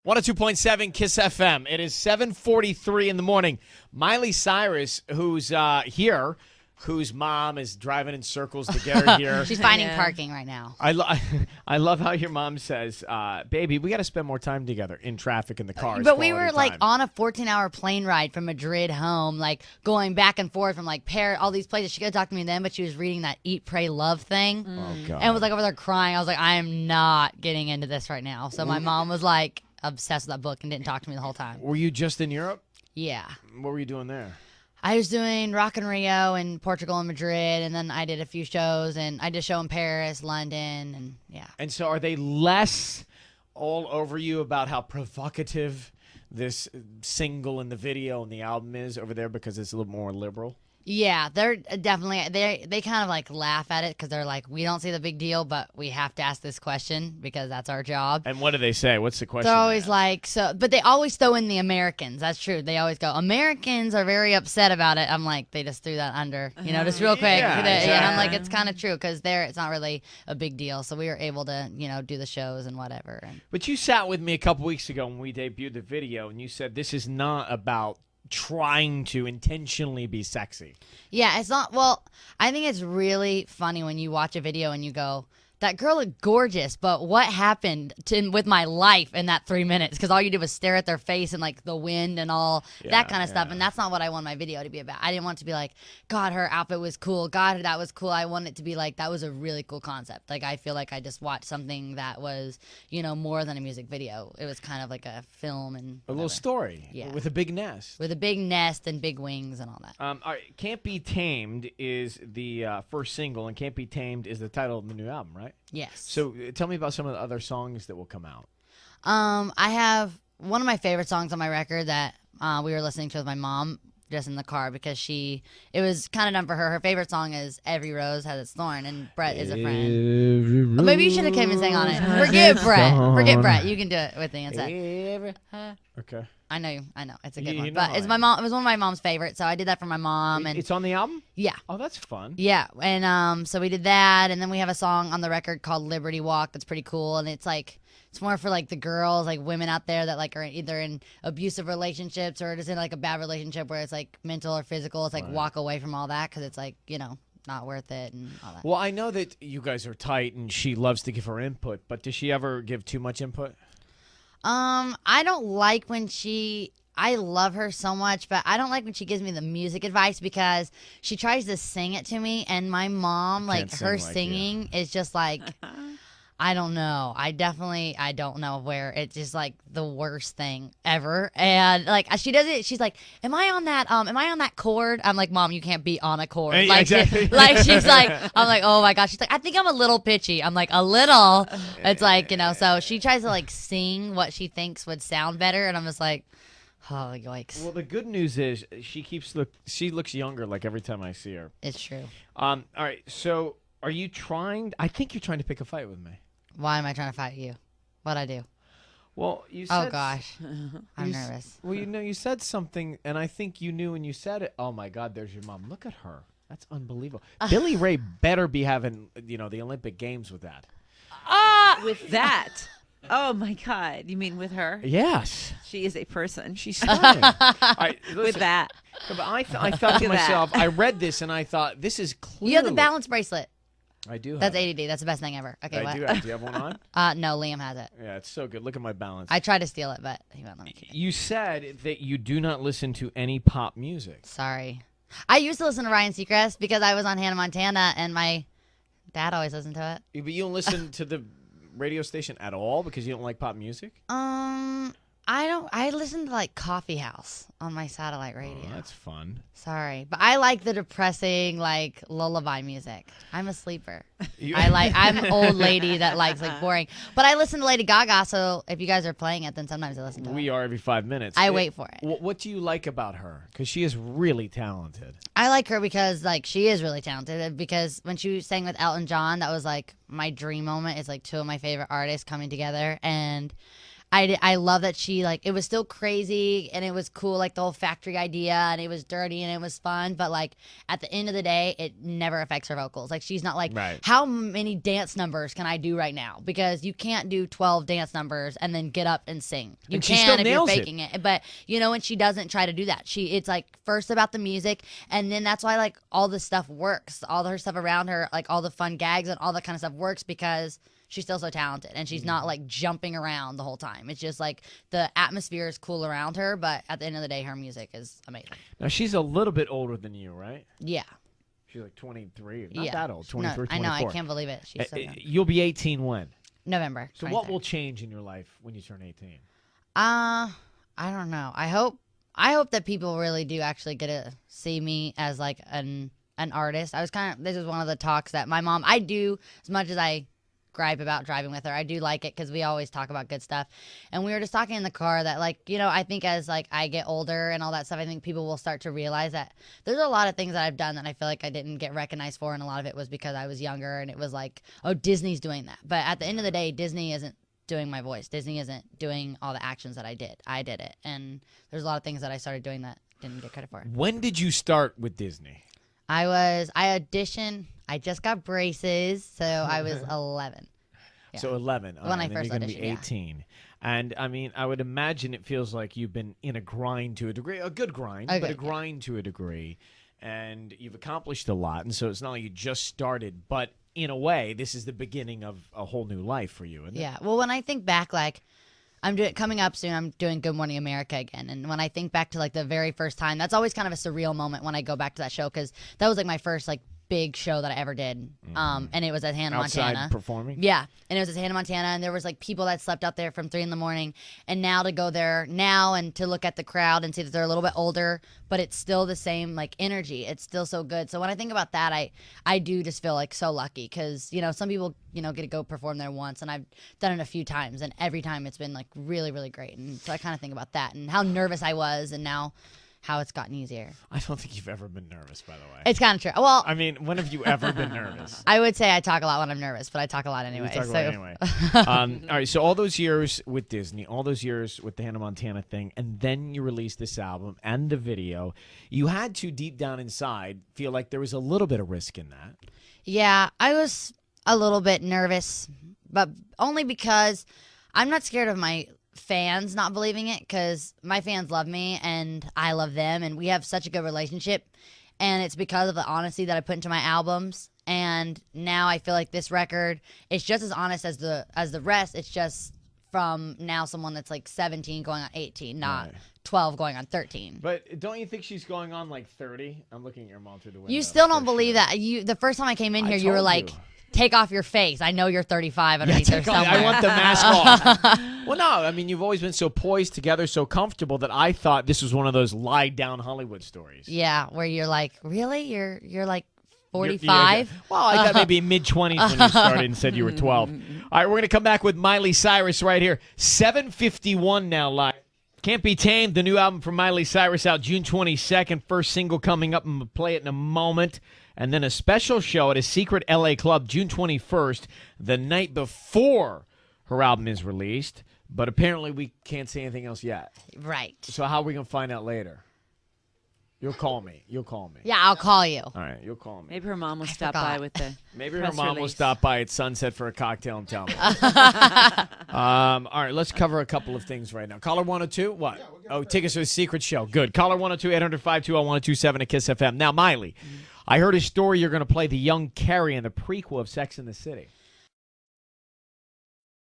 102.7 Kiss FM. It is 7:43 in the morning. Miley Cyrus, who's here, whose mom is driving in circles to get her here. She's finding parking right now. I love how your mom says, baby, we got to spend more time together in traffic in the car. But we were like on a 14-hour plane ride from Madrid home, like going back and forth from like Paris, all these places. She could have talked to me then, but she was reading that Eat, Pray, Love thing. Oh, God. And was like over there crying. I was like, I am not getting into this right now. So my mom was like obsessed with that book and didn't talk to me the whole time. Were you just in Europe? Yeah. What were you doing there? I was doing Rock in Rio and Portugal and Madrid, and then I did a few shows, and I did a show in Paris, London, and yeah. And so are they less all over you about how provocative this single and the video and the album is over there because it's a little more liberal? Yeah, they're definitely, they kind of like laugh at it because they're like, we don't see the big deal, but we have to ask this question because that's our job. And what do they say? What's the question? They're always like, but they always throw in the Americans. That's true. They always go, Americans are very upset about it. I'm like, they just threw that under, just real quick. Yeah, And I'm like, exactly. it's kind of true because it's not really a big deal. So we were able to, do the shows and whatever. But you sat with me a couple weeks ago when we debuted the video, and you said this is not about trying to intentionally be sexy. Yeah, it's not. Well, I think it's really funny when you watch a video and you go, that girl looked gorgeous, but what happened with my life in that 3 minutes? Because all you did was stare at their face and like the wind and all that kind of stuff. And that's not what I want my video to be about. I didn't want it to be like, God, her outfit was cool. God, that was cool. I want it to be like, that was a really cool concept. Like, I feel like I just watched something that was, more than a music video. It was kind of like a film and a little story with a big nest. With a big nest and big wings and all that. All right, Can't Be Tamed is the first single, and Can't Be Tamed is the title of the new album, right? Yes. So tell me about some of the other songs that will come out. I have one of my favorite songs on my record that we were listening to with my mom just in the car because it was kind of done for her. Her favorite song is Every Rose Has Its Thorn, and Brett is a friend. Maybe you should have came and sang on it. Forget Brett. Forget Brett. You can do it with me instead. Okay. I know. It's a good You one. know But it's my mom. It was one of my mom's favorites, so I did that for my mom. And it's on the album? Yeah. Oh, that's fun. Yeah, and so we did that, and then we have a song on the record called Liberty Walk that's pretty cool, and it's like it's more for like the girls, like women out there that like are either in abusive relationships or just in like a bad relationship where it's like mental or physical. It's like walk away from all that because it's like not worth it and all that. Well, I know that you guys are tight, and she loves to give her input, but does she ever give too much input? I don't like when I love her so much, but I don't like when she gives me the music advice because she tries to sing it to me, and my mom, like, her singing is just like, I don't know. I don't know where. It's just like the worst thing ever. And like she does it, she's like, Am I on that chord? I'm like, Mom, you can't be on a chord. Hey, like, exactly. she's like, I'm like, oh my gosh. She's like, I think I'm a little pitchy. I'm like, a little. It's like, so she tries to like sing what she thinks would sound better, and I'm just like, oh, yikes. Well, the good news is she looks younger like every time I see her. It's true. All right, so are you trying? I think you're trying to pick a fight with me. Why am I trying to fight you? What'd I do? Well, you said... Oh, gosh. I'm nervous. Well, you said something, and I think you knew when you said it. Oh, my God, there's your mom. Look at her. That's unbelievable. Billy Ray better be having, the Olympic Games with that. With that? Oh, my God. You mean with her? Yes. She is a person. She's stunning. All right, listen, with that. But I thought to myself, I read this, and I thought, this is clearly... You have the balance bracelet. I do have That's it. ADD. That's the best thing ever. Okay, what? Do you have one on? No, Liam has it. Yeah, it's so good. Look at my balance. I tried to steal it, but he won't let me. You said that you do not listen to any pop music. Sorry. I used to listen to Ryan Seacrest because I was on Hannah Montana, and my dad always listened to it. But you don't listen to the radio station at all because you don't like pop music? I don't. I listen to like Coffee House on my satellite radio. Oh, that's fun. Sorry, but I like the depressing like lullaby music. I'm a sleeper. I'm an old lady that likes like boring. But I listen to Lady Gaga, so if you guys are playing it, then sometimes I listen to it. We are every 5 minutes. I wait for it. What do you like about her? Because she is really talented. I like her because like she is really talented. Because when she sang with Elton John, that was like my dream moment. It's like two of my favorite artists coming together, and I love that she like it was still crazy and it was cool, like the whole factory idea, and it was dirty and it was fun, but like at the end of the day it never affects her vocals. Like she's not like how many dance numbers can I do right now, because you can't do 12 dance numbers and then get up and sing. You can if you're faking it. But you know, when she doesn't try to do that, it's like first about the music, and then that's why like all the stuff works, all her stuff around her, like all the fun gags and all that kind of stuff works because she's still so talented, and she's not like jumping around the whole time. It's just like the atmosphere is cool around her, but at the end of the day, her music is amazing. Now, she's a little bit older than you, right? Yeah. She's like 23. Not that old. 23, no, 24. I know. I can't believe it. She's so young. You'll be 18 when? November. So 23rd. what will change in your life when you turn 18? I don't know. I hope that people really do actually get to see me as like an artist. This is one of the talks that my mom, I do, as much as I gripe about driving with her, I do like it because we always talk about good stuff. And we were just talking in the car that like, you know, I think as like I get older and all that stuff, I think people will start to realize that there's a lot of things that I've done that I feel like I didn't get recognized for, and a lot of it was because I was younger and it was like, oh, Disney's doing that. But at the end of the day, Disney isn't doing my voice. Disney isn't doing all the actions that I did. I did it. And there's a lot of things that I started doing that didn't get credit for. When did you start with Disney? I auditioned. I just got braces, so I was 11. Yeah. So 11. When I and first then you're going to be auditioned, 18. Yeah. And, I mean, I would imagine it feels like you've been in a grind to a degree. A good grind, but a grind to a degree. And you've accomplished a lot. And so it's not like you just started. But in a way, this is the beginning of a whole new life for you, isn't it? Yeah. Well, when I think back, like, coming up soon, I'm doing Good Morning America again. And when I think back to, like, the very first time, that's always kind of a surreal moment when I go back to that show, because that was, like, my first, like, big show that I ever did. And it was at Hannah, Montana. Outside performing? Yeah. And it was at Hannah, Montana, and there was like people that slept out there from 3 a.m. And now to go there now and to look at the crowd and see that they're a little bit older, but it's still the same like energy. It's still so good. So when I think about that, I do just feel like so lucky, because, you know, some people, you know, get to go perform there once, and I've done it a few times, and every time it's been like really, really great. And so I kind of think about that and how nervous I was, and now how it's gotten easier. I don't think you've ever been nervous, by the way. It's kind of true. Well, I mean, when have you ever been nervous? I would say I talk a lot when I'm nervous, but I talk a lot anyway. You talk a lot anyway. All right, so all those years with Disney, all those years with the Hannah Montana thing, and then you released this album and the video, you had to, deep down inside, feel like there was a little bit of risk in that. Yeah, I was a little bit nervous, but only because I'm not scared of my fans not believing it, because my fans love me and I love them, and we have such a good relationship, and it's because of the honesty that I put into my albums. And now I feel like this record is just as honest as the rest. It's just from now someone that's like 17 going on 18, not 12 going on 13. But don't you think she's going on like 30? I'm looking at your mom through the window. You still don't believe that. The first time I came in here, you were like, take off your face. I know you're 35 underneath there somewhere. I want the mask off. Well, no, I mean, you've always been so poised together, so comfortable, that I thought this was one of those lie-down Hollywood stories. Yeah, where you're like, really? You're like 45? Well, I thought maybe mid-20s when you started and said you were 12. All right, we're going to come back with Miley Cyrus right here. 7:51 now live. Can't Be Tamed, the new album from Miley Cyrus, out June 22nd. First single coming up, and we'll play it in a moment. And then a special show at a secret LA club June 21st, the night before her album is released. But apparently we can't say anything else yet. Right. So how are we going to find out later? You'll call me. Yeah, I'll call you. All right, you'll call me. Maybe her mom will stop by with the Maybe her press mom will release. stop by at Sunset for a cocktail and tell me. All right, let's cover a couple of things right now. Caller 102, what? Take us to a secret show. Good. Caller 102, 800-520-1027 at KISS FM. Now, Miley, I heard a story you're going to play the young Carrie in the prequel of Sex and the City.